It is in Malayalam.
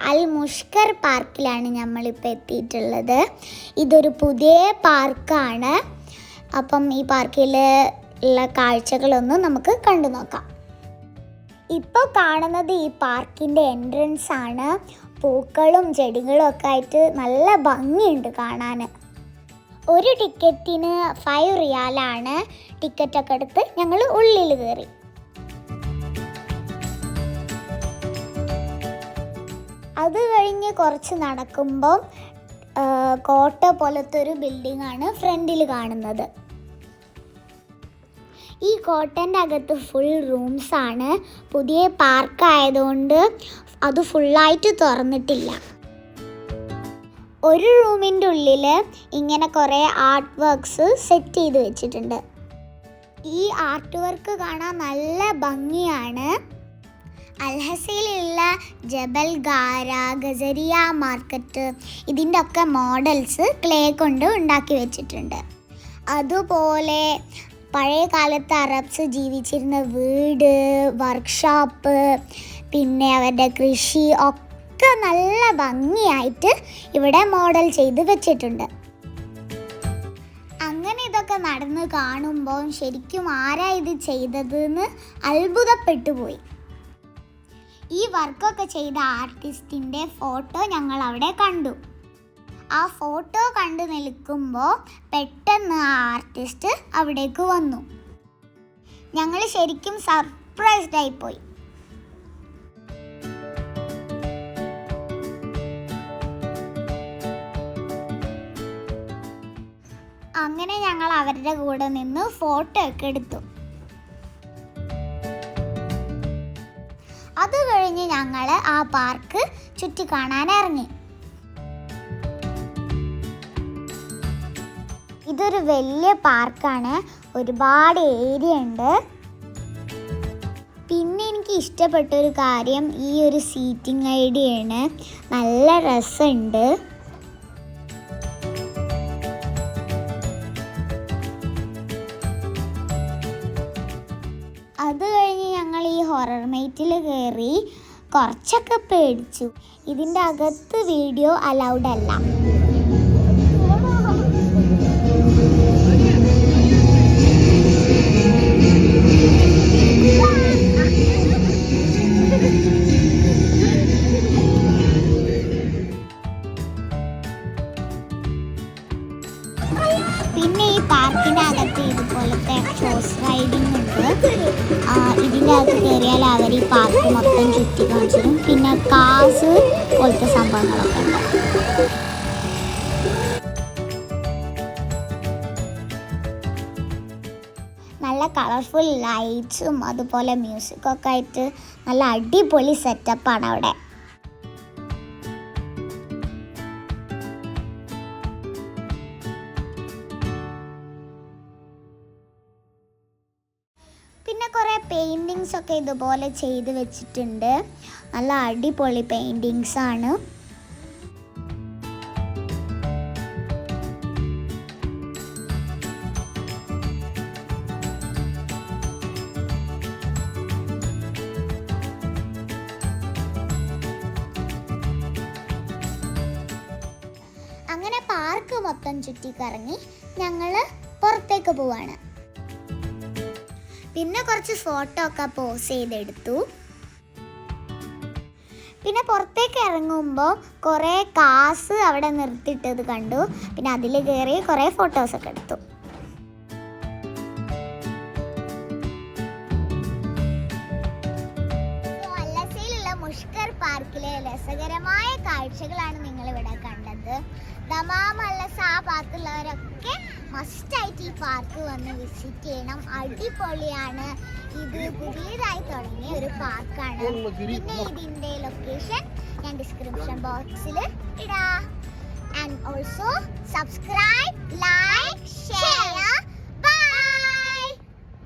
അൽ മുഷ്കർ പാർക്കിലാണ് നമ്മളിപ്പോൾ എത്തിയിട്ടുള്ളത്. ഇതൊരു പുതിയ പാർക്കാണ്. അപ്പം ഈ പാർക്കിൽ ഉള്ള കാഴ്ചകളൊന്നും നമുക്ക് കണ്ടു നോക്കാം. ഇപ്പോൾ കാണുന്നത് ഈ പാർക്കിൻ്റെ എൻട്രൻസ് ആണ്. പൂക്കളും ചെടികളും ഒക്കെ ആയിട്ട് നല്ല ഭംഗിയുണ്ട് കാണാൻ. ഒരു ടിക്കറ്റിന് 5 റിയാലാണ്. ടിക്കറ്റൊക്കെ എടുത്ത് ഞങ്ങൾ ഉള്ളിൽ കയറി. അത് കഴിഞ്ഞ് കുറച്ച് നടക്കുമ്പോൾ കോട്ട പോലത്തെ ഒരു ബിൽഡിംഗ് ആണ് ഫ്രണ്ടിൽ കാണുന്നത്. ഈ കോട്ടൻ്റെ അകത്ത് ഫുൾ റൂംസ് ആണ്. പുതിയ പാർക്ക് ആയതുകൊണ്ട് അത് ഫുള്ളായിട്ട് തുറന്നിട്ടില്ല. ഒരു റൂമിൻ്റെ ഉള്ളിൽ ഇങ്ങനെ കുറേ ആർട്ട് വർക്ക്സ് സെറ്റ് ചെയ്ത് വെച്ചിട്ടുണ്ട്. ഈ ആർട്ട് വർക്ക് കാണാൻ നല്ല ഭംഗിയാണ്. അൽഹസയിലുള്ള ജബൽ ഗാര, ഗസരിയ മാർക്കറ്റ് ഇതിൻ്റെ ഒക്കെ മോഡൽസ് ക്ലേ കൊണ്ട് ഉണ്ടാക്കി വെച്ചിട്ടുണ്ട്. അതുപോലെ പഴയ കാലത്ത് അറബ്സ് ജീവിച്ചിരുന്ന വീട്, വർക്ക്ഷോപ്പ്, പിന്നെ അവരുടെ കൃഷി ഒക്കെ നല്ല ഭംഗിയായിട്ട് ഇവിടെ മോഡൽ ചെയ്ത് വെച്ചിട്ടുണ്ട്. അങ്ങനെ ഇതൊക്കെ നടന്ന് കാണുമ്പോൾ ശരിക്കും ആരാ ഇത് ചെയ്തതെന്ന് അത്ഭുതപ്പെട്ടു പോയി. ഈ വർക്കൊക്കെ ചെയ്ത ആർട്ടിസ്റ്റിൻ്റെ ഫോട്ടോ ഞങ്ങൾ അവിടെ കണ്ടു. ആ ഫോട്ടോ കണ്ടു നിൽക്കുമ്പോൾ പെട്ടെന്ന് ആ ആർട്ടിസ്റ്റ് അവിടേക്ക് വന്നു. ഞങ്ങൾ ശരിക്കും സർപ്രൈസ്ഡ് ആയിപ്പോയി. അങ്ങനെ ഞങ്ങൾ അവരുടെ കൂടെ നിന്ന് ഫോട്ടോ ഒക്കെ എടുത്തു. അത് കഴിഞ്ഞ് ഞങ്ങൾ ആ പാർക്ക് ചുറ്റി കാണാൻ ഇറങ്ങി. ഇതൊരു വലിയ പാർക്കാണ്. ഒരുപാട് ഏരിയ ഉണ്ട്. പിന്നെ എനിക്ക് ഇഷ്ടപ്പെട്ടൊരു കാര്യം ഈ ഒരു സീറ്റിംഗ് ഐഡിയയാണ്. നല്ല രസമുണ്ട്. അത് കഴിഞ്ഞ് ഞങ്ങൾ ഈ ഹൊറർ നൈറ്റിൽ കയറി. കുറച്ചൊക്കെ പേടിച്ചു. ഇതിൻ്റെ അകത്ത് വീഡിയോ അലൗഡ് അല്ല. പിന്നെ ഈ പാർക്കിനകത്ത് ഇതുപോലത്തെ ഹോഴ്സ് റൈഡിങ് ഉണ്ട്. ഇതിൻ്റെ അകത്ത് കയറിയാൽ അവർ ഈ പാർക്ക് മൊത്തം ചുറ്റി കാണിച്ചിരും. പിന്നെ കാസ് പോലത്തെ സംഭവങ്ങളൊക്കെ ഉണ്ട്. നല്ല കളർഫുൾ ലൈറ്റ്സും അതുപോലെ മ്യൂസിക്കൊക്കെ ആയിട്ട് നല്ല അടിപൊളി സെറ്റപ്പാണ് അവിടെ. പിന്നെ കുറേ പെയിൻറ്റിങ്സ് ഒക്കെ ഇതുപോലെ ചെയ്ത് വെച്ചിട്ടുണ്ട്. നല്ല അടിപൊളി പെയിൻറ്റിങ്സ് ആണ്. അങ്ങനെ പാർക്ക് മൊത്തം ചുറ്റിക്കറങ്ങി ഞങ്ങൾ പുറത്തേക്ക് പോവാണ്. പിന്നെ കുറച്ച് ഫോട്ടോ ഒക്കെ പോസ് ചെയ്തെടുത്തു. പിന്നെ പുറത്തേക്ക് ഇറങ്ങുമ്പോൾ കുറേ കാസ് അവിടെ നിർത്തിയിട്ടത് കണ്ടു. പിന്നെ അതിൽ കയറി കുറേ ഫോട്ടോസൊക്കെ എടുത്തു. അൽഹസയിലുള്ള മുഷ്കർ പാർക്കിലെ രസകരമായ കാഴ്ചകളാണ് നിങ്ങളിവിടെ കണ്ടത്. ദമാം അൽഹസ ആ ഭാഗത്തുള്ളവരൊക്കെ മസ്റ്റായിട്ട് ഈ പാർക്ക് വന്ന് വിസിറ്റ് ചെയ്യണം. അടിപൊളിയാണ്. ഇത് പുതിയതായി തുടങ്ങിയ ഒരു പാർക്കാണ്. പിന്നെ ഇതിൻ്റെ ലൊക്കേഷൻ ഞാൻ ഡിസ്ക്രിപ്ഷൻ ബോക്സിൽ ഇടാം. And also subscribe, like, share.